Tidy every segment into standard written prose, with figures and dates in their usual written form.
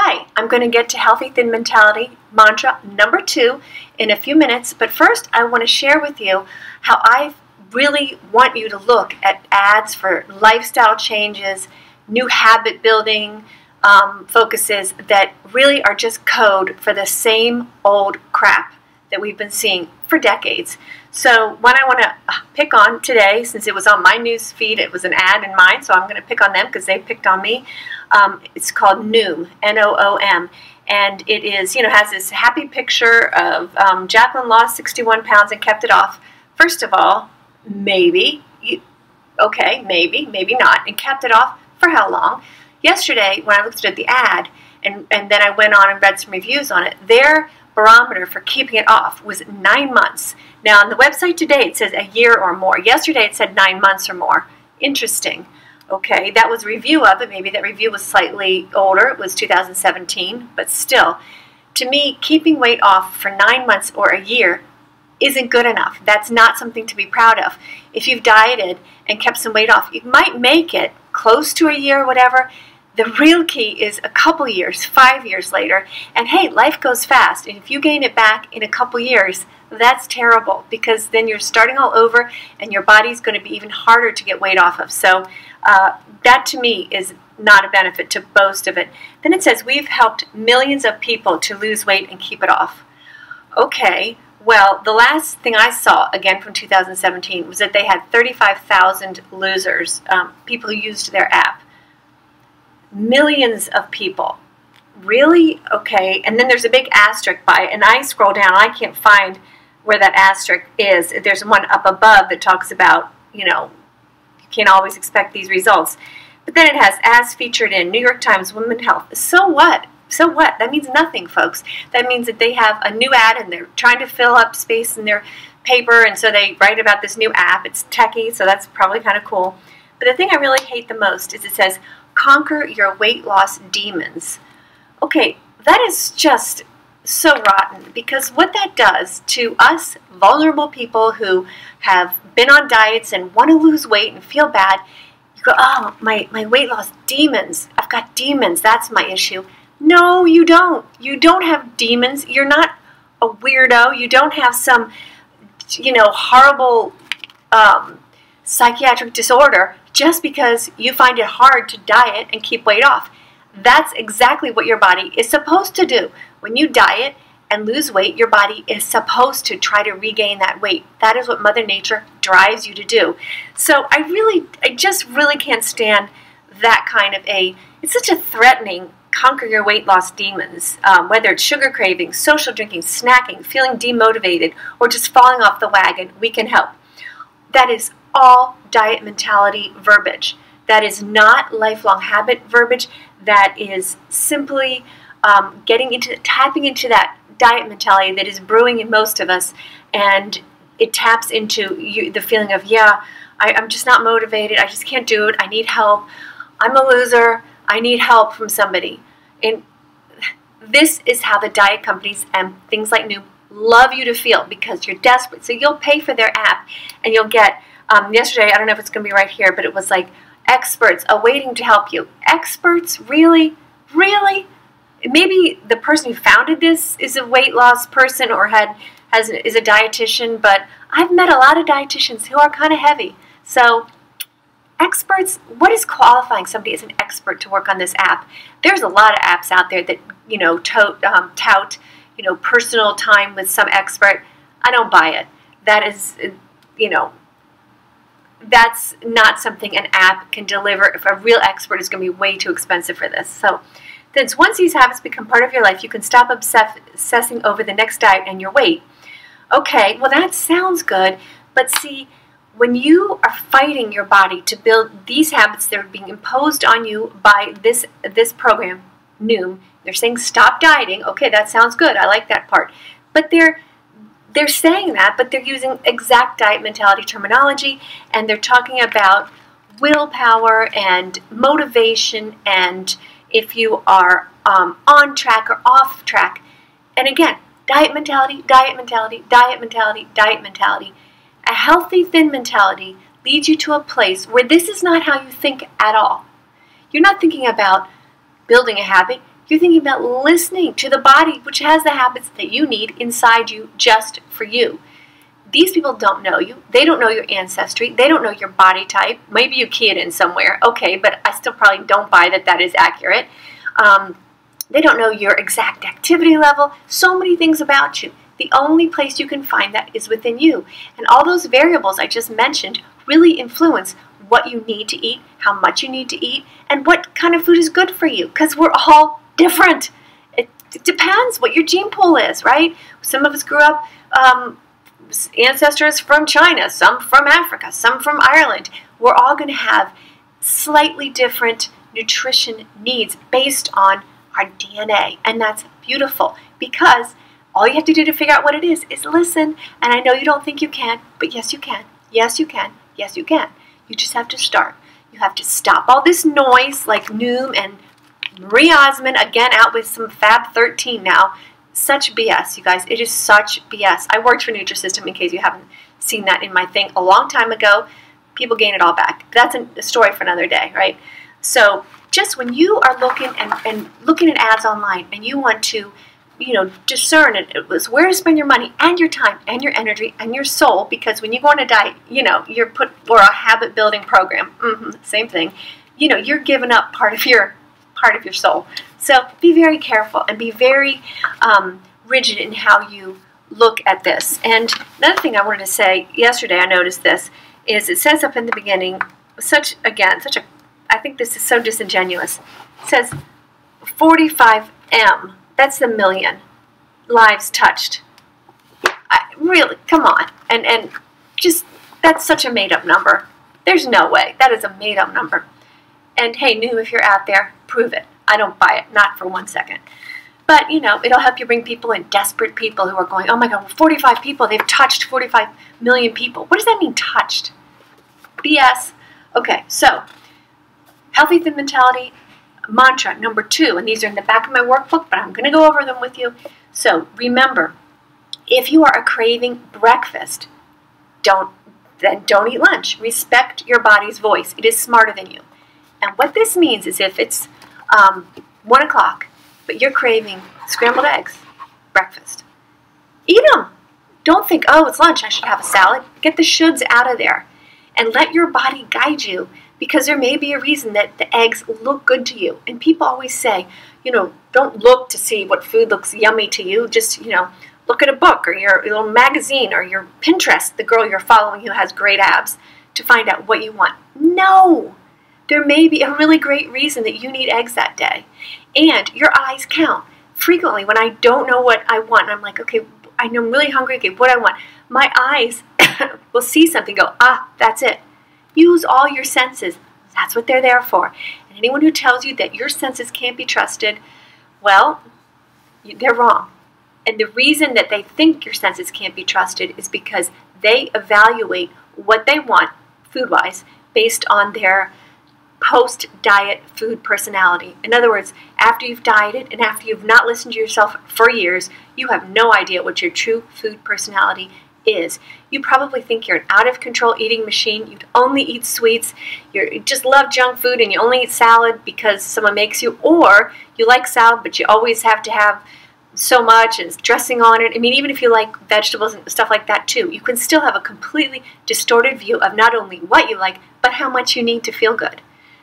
Hi, I'm going to get to Healthy Thin Mentality mantra number 2 in a few minutes, but first I want to share with you how I really want you to look at ads for lifestyle changes, new habit building focuses that really are just code for the same old crap that we've been seeing for decades. So one I want to pick on today, since it was on my news feed, it was an ad in mine, so I'm going to pick on them because they picked on me. It's called Noom, N-O-O-M, and it is, has this happy picture of Jacqueline lost 61 pounds and kept it off. First of all, maybe, maybe not, and kept it off for how long? Yesterday, when I looked at the ad, and then I went on and read some reviews on it, their barometer for keeping it off was 9 months. Now, on the website today, it says a year or more. Yesterday, it said 9 months or more. Interesting. Okay, that was a review of it. Maybe that review was slightly older. It was 2017, but still, to me, keeping weight off for 9 months or a year isn't good enough. That's not something to be proud of. If you've dieted and kept some weight off, you might make it close to a year or whatever. The real key is a couple years, 5 years later, and hey, life goes fast, and if you gain it back in a couple years, that's terrible, because then you're starting all over, and your body's going to be even harder to get weight off of. So that, to me, is not a benefit to boast of it. Then it says, we've helped millions of people to lose weight and keep it off. Okay, well, the last thing I saw, again from 2017, was that they had 35,000 losers, people who used their app. Millions of people. Really? Okay. And then there's a big asterisk by it, and I scroll down, I can't find where that asterisk is. There's one up above that talks about, you can't always expect these results. But then it has, as featured in New York Times Women's Health. So what? So what? That means nothing, folks. That means that they have a new ad, and they're trying to fill up space in their paper, and so they write about this new app. It's techie, so that's probably kind of cool. But the thing I really hate the most is it says, conquer your weight loss demons. Okay, that is just so rotten, because what that does to us vulnerable people who have been on diets and want to lose weight and feel bad, you go, oh, my weight loss demons. I've got demons. That's my issue. No, you don't. You don't have demons. You're not a weirdo. You don't have some, horrible psychiatric disorder just because you find it hard to diet and keep weight off. That's exactly what your body is supposed to do. When you diet and lose weight, your body is supposed to try to regain that weight. That is what Mother Nature drives you to do. So I just really can't stand that kind of it's such a threatening, conquer your weight loss demons, whether it's sugar craving, social drinking, snacking, feeling demotivated, or just falling off the wagon, we can help. That is all diet mentality verbiage. That is not lifelong habit verbiage. That is simply tapping into that diet mentality that is brewing in most of us, and it taps into the feeling of, I'm just not motivated, I just can't do it, I need help, I'm a loser, I need help from somebody. And this is how the diet companies and things like Noom love you to feel, because you're desperate. So you'll pay for their app, and you'll get, yesterday, I don't know if it's going to be right here, but it was like, experts awaiting to help you. Experts? Really? Really? Maybe the person who founded this is a weight loss person or is a dietitian, but I've met a lot of dietitians who are kind of heavy. So experts, what is qualifying somebody as an expert to work on this app? There's a lot of apps out there that, tout, personal time with some expert. I don't buy it. That is, that's not something an app can deliver. If a real expert is going to be way too expensive for this. So then once these habits become part of your life, you can stop obsessing over the next diet and your weight. Okay, well that sounds good, but see, when you are fighting your body to build these habits that are being imposed on you by this program, Noom, they're saying stop dieting. Okay, that sounds good. I like that part. But they're saying that, but they're using exact diet mentality terminology, and they're talking about willpower and motivation, and if you are on track or off track. And again, diet mentality, diet mentality, diet mentality, diet mentality. A healthy, thin mentality leads you to a place where this is not how you think at all. You're not thinking about building a habit. You're thinking about listening to the body, which has the habits that you need inside you just for you. These people don't know you. They don't know your ancestry. They don't know your body type. Maybe you key it in somewhere. Okay, but I still probably don't buy that that is accurate. They don't know your exact activity level. So many things about you. The only place you can find that is within you. And all those variables I just mentioned really influence what you need to eat, how much you need to eat, and what kind of food is good for you. Because we're all different. It depends what your gene pool is, right? Some of us grew up ancestors from China, some from Africa, some from Ireland. We're all going to have slightly different nutrition needs based on our DNA, and that's beautiful because all you have to do to figure out what it is listen. And I know you don't think you can, but yes you can. Yes you can. Yes you can. You just have to start. You have to stop all this noise like Noom and Marie Osmond, again out with some Fab 13 now. Such BS, you guys. It is such BS. I worked for Nutrisystem, in case you haven't seen that in my thing a long time ago. People gain it all back. That's a story for another day, right? So just when you are looking and looking at ads online and you want to, discern where to spend your money and your time and your energy and your soul, because when you go on a diet, you're put, or a habit building program, same thing, you're giving up part of your soul. So be very careful and be very rigid in how you look at this. And another thing I wanted to say, yesterday I noticed this, is it says up in the beginning, I think this is so disingenuous. It says 45M, that's the million lives touched. Really, come on. And just, that's such a made up number. There's no way. That is a made up number. And hey, Noom, if you're out there, prove it. I don't buy it, not for 1 second. But, it'll help you bring people in, desperate people who are going, oh my God, 45 people, they've touched 45 million people. What does that mean, touched? BS. Okay, so, healthy thin mentality, mantra number 2, and these are in the back of my workbook, but I'm going to go over them with you. So, remember, if you are craving breakfast, don't eat lunch. Respect your body's voice. It is smarter than you. And what this means is if it's 1 o'clock, but you're craving scrambled eggs, breakfast, eat them. Don't think, oh, it's lunch, I should have a salad. Get the shoulds out of there and let your body guide you, because there may be a reason that the eggs look good to you. And people always say, don't look to see what food looks yummy to you. Just, look at a book or your little magazine or your Pinterest, the girl you're following who has great abs, to find out what you want. No! There may be a really great reason that you need eggs that day. And your eyes count. Frequently, when I don't know what I want, and I'm like, okay, I know I'm really hungry, okay, what I want, my eyes will see something, go, that's it. Use all your senses. That's what they're there for. And anyone who tells you that your senses can't be trusted, well, they're wrong. And the reason that they think your senses can't be trusted is because they evaluate what they want, food-wise, based on their post-diet food personality. In other words, after you've dieted and after you've not listened to yourself for years, you have no idea what your true food personality is. You probably think you're an out-of-control eating machine. You only eat sweets. You just love junk food and you only eat salad because someone makes you, or you like salad but you always have to have so much and dressing on it. I mean, even if you like vegetables and stuff like that too, you can still have a completely distorted view of not only what you like, but how much you need to feel good.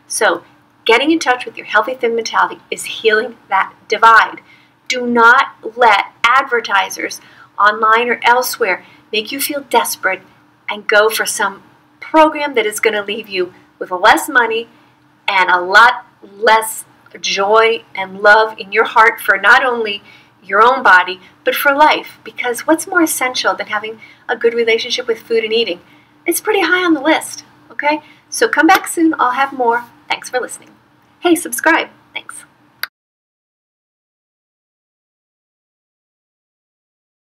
So, getting in touch with your healthy thin mentality is healing that divide. Do not let advertisers online or elsewhere make you feel desperate and go for some program that is going to leave you with less money and a lot less joy and love in your heart for not only your own body, but for life. Because what's more essential than having a good relationship with food and eating? It's pretty high on the list, okay? So come back soon. I'll have more. Thanks for listening. Hey, subscribe. Thanks.